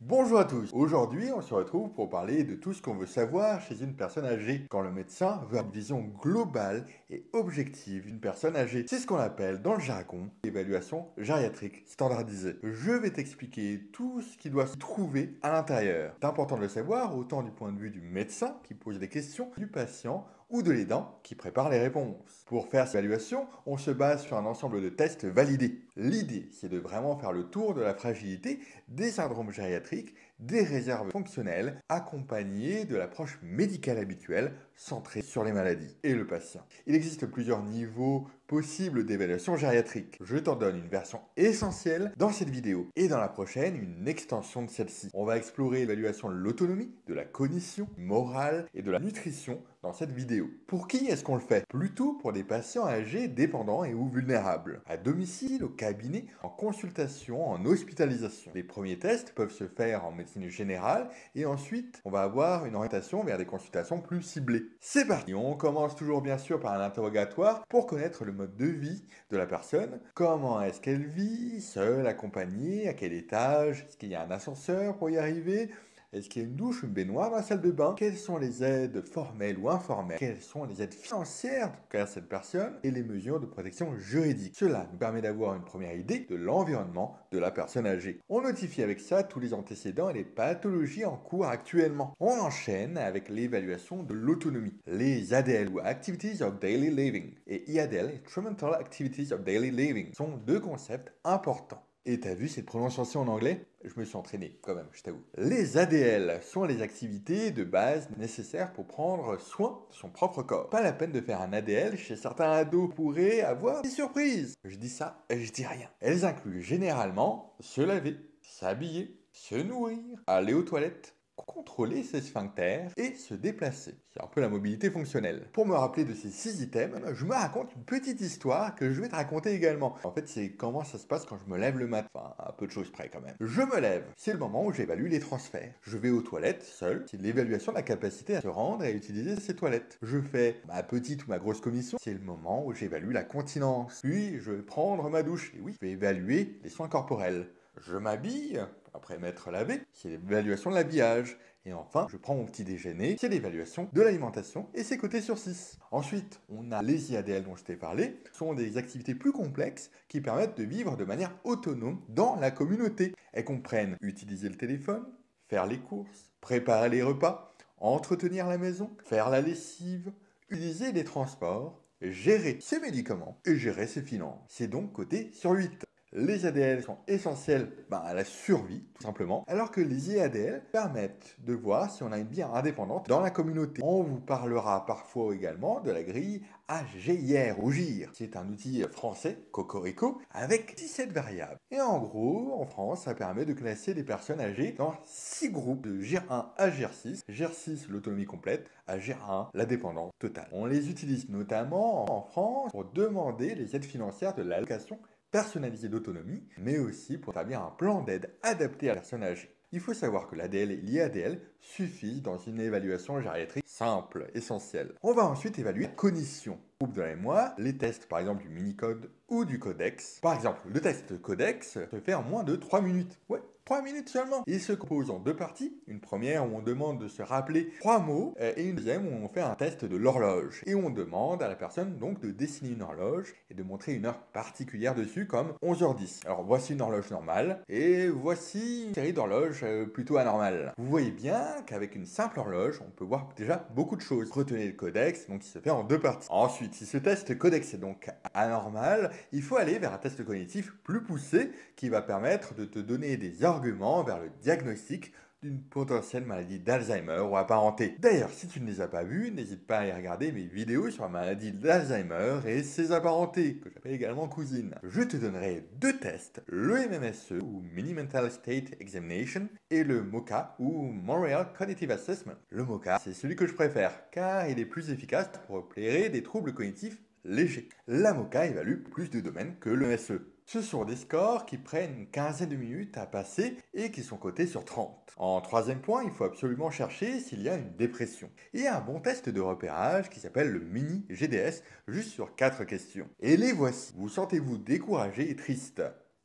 Bonjour à tous. Aujourd'hui, on se retrouve pour parler de tout ce qu'on veut savoir chez une personne âgée. Quand le médecin veut une vision globale et objective d'une personne âgée. C'est ce qu'on appelle dans le jargon l'évaluation gériatrique standardisée. Je vais t'expliquer tout ce qui doit se trouver à l'intérieur. C'est important de le savoir autant du point de vue du médecin qui pose des questions, du patient ou de l'aidant qui prépare les réponses. Pour faire cette évaluation, on se base sur un ensemble de tests validés. L'idée, c'est de vraiment faire le tour de la fragilité des syndromes gériatriques, des réserves fonctionnelles, accompagnées de l'approche médicale habituelle centrée sur les maladies et le patient. Il existe plusieurs niveaux possibles d'évaluation gériatrique. Je t'en donne une version essentielle dans cette vidéo et dans la prochaine, une extension de celle-ci. On va explorer l'évaluation de l'autonomie, de la cognition, morale et de la nutrition dans cette vidéo. Pour qui est-ce qu'on le fait? Plutôt pour des patients âgés, dépendants et ou vulnérables. À domicile, au cabinet, en consultation, en hospitalisation. Les premiers tests peuvent se faire en médecine générale et ensuite on va avoir une orientation vers des consultations plus ciblées. C'est parti. On commence toujours bien sûr par un interrogatoire pour connaître le mode de vie de la personne. Comment est-ce qu'elle vit? Seule, accompagnée? À quel étage? Est-ce qu'il y a un ascenseur pour y arriver? Est-ce qu'il y a une douche, une baignoire dans la salle de bain? Quelles sont les aides formelles ou informelles? Quelles sont les aides financières qu'a cette personne? Et les mesures de protection juridique. Cela nous permet d'avoir une première idée de l'environnement de la personne âgée. On notifie avec ça tous les antécédents et les pathologies en cours actuellement. On enchaîne avec l'évaluation de l'autonomie. Les ADL ou Activities of Daily Living et IADL, Instrumental Activities of Daily Living, sont deux concepts importants. Et t'as vu cette prononciation en anglais? Je me suis entraîné quand même, je t'avoue. Les ADL sont les activités de base nécessaires pour prendre soin de son propre corps. Pas la peine de faire un ADL chez certains ados pourraient avoir des surprises. Je dis ça et je dis rien. Elles incluent généralement se laver, s'habiller, se nourrir, aller aux toilettes, contrôler ses sphincters et se déplacer. C'est un peu la mobilité fonctionnelle. Pour me rappeler de ces 6 items, je me raconte une petite histoire que je vais te raconter également. En fait, c'est comment ça se passe quand je me lève le matin. Enfin, un peu de choses près quand même. Je me lève. C'est le moment où j'évalue les transferts. Je vais aux toilettes seul. C'est l'évaluation de la capacité à se rendre et à utiliser ces toilettes. Je fais ma petite ou ma grosse commission. C'est le moment où j'évalue la continence. Puis, je vais prendre ma douche. Et oui, je vais évaluer les soins corporels. Je m'habille, après m'être lavé, c'est l'évaluation de l'habillage. Et enfin, je prends mon petit déjeuner, c'est l'évaluation de l'alimentation, et c'est coté sur 6. Ensuite, on a les IADL dont je t'ai parlé. Ce sont des activités plus complexes qui permettent de vivre de manière autonome dans la communauté. Elles comprennent utiliser le téléphone, faire les courses, préparer les repas, entretenir la maison, faire la lessive, utiliser les transports, gérer ses médicaments et gérer ses finances. C'est donc coté sur 8. Les ADL sont essentiels à la survie, tout simplement, alors que les IADL permettent de voir si on a une vie indépendante dans la communauté. On vous parlera parfois également de la grille AGIR ou GIR. C'est un outil français, Cocorico, avec 17 variables. Et en gros, en France, ça permet de classer les personnes âgées dans 6 groupes de GIR1 à GIR6. GIR6, l'autonomie complète, à GIR1, la dépendance totale. On les utilise notamment en France pour demander les aides financières de l'allocation personnalisée d'autonomie, mais aussi pour établir un plan d'aide adapté à la personne âgée. Il faut savoir que l'ADL et l'IADL suffisent dans une évaluation gériatrique simple, essentielle. On va ensuite évaluer la cognition. Groupe de la mémoire, les tests par exemple du Minicode ou du Codex. Par exemple, le test Codex se fait en moins de 3 minutes. Ouais, 3 minutes seulement. Il se compose en 2 parties. Une première où on demande de se rappeler 3 mots et une deuxième où on fait un test de l'horloge. Et on demande à la personne donc de dessiner une horloge et de montrer une heure particulière dessus comme 11h10. Alors voici une horloge normale et voici une série d'horloges plutôt anormales. Vous voyez bien qu'avec une simple horloge, on peut voir déjà beaucoup de choses. Retenez le codex, donc il se fait en 2 parties. Ensuite, si ce test codex est donc anormal, il faut aller vers un test cognitif plus poussé qui va permettre de te donner des arguments vers le diagnostic d'une potentielle maladie d'Alzheimer ou apparentée. D'ailleurs, si tu ne les as pas vus, n'hésite pas à aller regarder mes vidéos sur la maladie d'Alzheimer et ses apparentés, que j'appelle également cousine. Je te donnerai 2 tests, le MMSE ou Mini Mental State Examination et le MoCA ou Montreal Cognitive Assessment. Le MoCA, c'est celui que je préfère car il est plus efficace pour repérer des troubles cognitifs légers. La MoCA évalue plus de domaines que le MSE. Ce sont des scores qui prennent une quinzaine de minutes à passer et qui sont cotés sur 30. En troisième point, il faut absolument chercher s'il y a une dépression. Il y a un bon test de repérage qui s'appelle le mini GDS, juste sur 4 questions. Et les voici. Vous sentez-vous découragé et triste?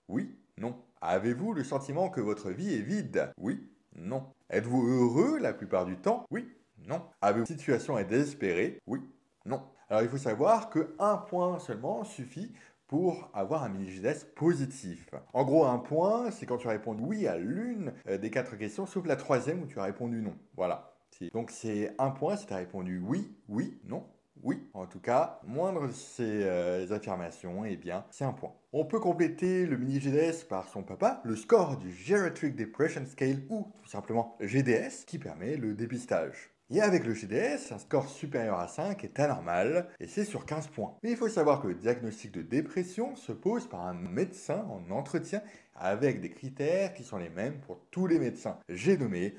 Oui? Non? Avez-vous le sentiment que votre vie est vide? Oui, non. Êtes-vous heureux la plupart du temps? Oui, non. Avez-vous une situation est désespérée? Oui, non. Alors il faut savoir que un point seulement suffit pour avoir un mini-GDS positif. En gros, un point, c'est quand tu as répondu oui à l'une des 4 questions, sauf la troisième où tu as répondu non. Voilà. Donc c'est un point si tu as répondu oui, oui, non, oui. En tout cas, moindre de ces affirmations, eh bien, c'est un point. On peut compléter le mini GDS par son papa, le score du Geriatric Depression Scale ou tout simplement GDS, qui permet le dépistage. Et avec le GDS, un score supérieur à 5 est anormal, et c'est sur 15 points. Mais il faut savoir que le diagnostic de dépression se pose par un médecin en entretien avec des critères qui sont les mêmes pour tous les médecins. J'ai nommé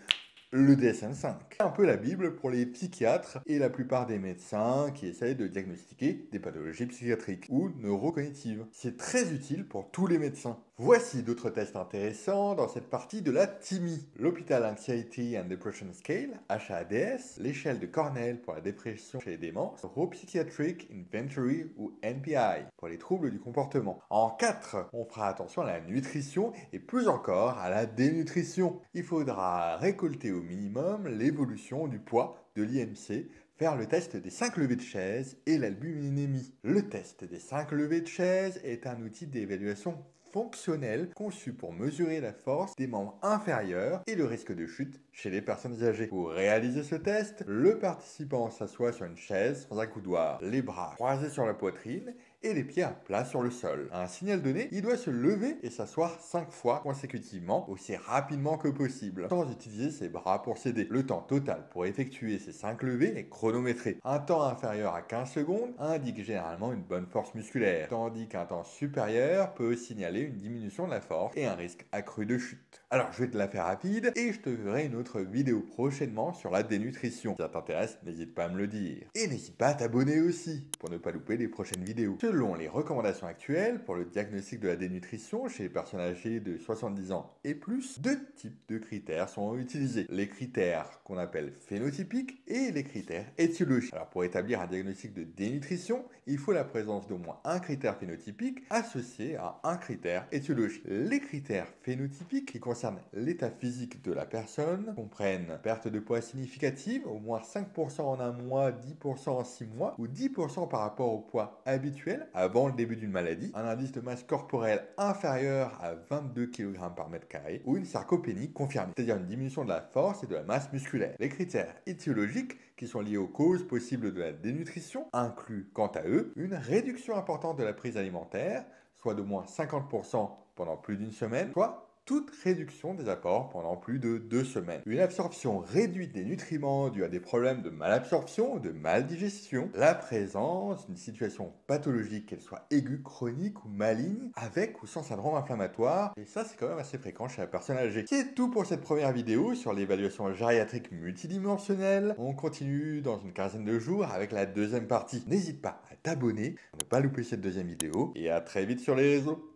le DSM-5. C'est un peu la Bible pour les psychiatres et la plupart des médecins qui essayent de diagnostiquer des pathologies psychiatriques ou neurocognitives. C'est très utile pour tous les médecins. Voici d'autres tests intéressants dans cette partie de la TIMI. L'Hospital Anxiety and Depression Scale, HADS, l'échelle de Cornell pour la dépression chez les déments, Neuropsychiatric Inventory ou NPI pour les troubles du comportement. En 4, on fera attention à la nutrition et plus encore à la dénutrition. Il faudra récolter au minimum l'évolution du poids de l'IMC, faire le test des 5 levées de chaise et l'albuminémie. Le test des 5 levées de chaise est un outil d'évaluation fonctionnel conçu pour mesurer la force des membres inférieurs et le risque de chute chez les personnes âgées. Pour réaliser ce test, le participant s'assoit sur une chaise sans accoudoir, les bras croisés sur la poitrine et les pieds à plat sur le sol. À un signal donné, il doit se lever et s'asseoir 5 fois consécutivement, aussi rapidement que possible, sans utiliser ses bras pour s'aider. Le temps total pour effectuer ces 5 levées est chronométré. Un temps inférieur à 15 secondes indique généralement une bonne force musculaire, tandis qu'un temps supérieur peut signaler une diminution de la force et un risque accru de chute. Alors je vais te la faire rapide et je te ferai une autre vidéo prochainement sur la dénutrition. Si ça t'intéresse, n'hésite pas à me le dire. Et n'hésite pas à t'abonner aussi pour ne pas louper les prochaines vidéos. Selon les recommandations actuelles pour le diagnostic de la dénutrition chez les personnes âgées de 70 ans et plus, 2 types de critères sont utilisés. Les critères qu'on appelle phénotypiques et les critères étiologiques. Alors pour établir un diagnostic de dénutrition, il faut la présence d'au moins un critère phénotypique associé à un critère étiologique. Les critères phénotypiques qui concernent l'état physique de la personne comprennent perte de poids significative, au moins 5% en un mois, 10% en 6 mois ou 10% par rapport au poids habituel avant le début d'une maladie, un indice de masse corporelle inférieur à 22 kg par mètre carré ou une sarcopénie confirmée, c'est-à-dire une diminution de la force et de la masse musculaire. Les critères étiologiques qui sont liés aux causes possibles de la dénutrition incluent quant à eux une réduction importante de la prise alimentaire, soit d'au moins 50% pendant plus d'une semaine, soit toute réduction des apports pendant plus de 2 semaines. Une absorption réduite des nutriments due à des problèmes de malabsorption ou de maldigestion. La présence d'une situation pathologique, qu'elle soit aiguë, chronique ou maligne, avec ou sans syndrome inflammatoire. Et ça, c'est quand même assez fréquent chez la personne âgée. C'est tout pour cette première vidéo sur l'évaluation gériatrique multidimensionnelle. On continue dans une quinzaine de jours avec la deuxième partie. N'hésite pas à t'abonner pour ne pas louper cette deuxième vidéo. Et à très vite sur les réseaux.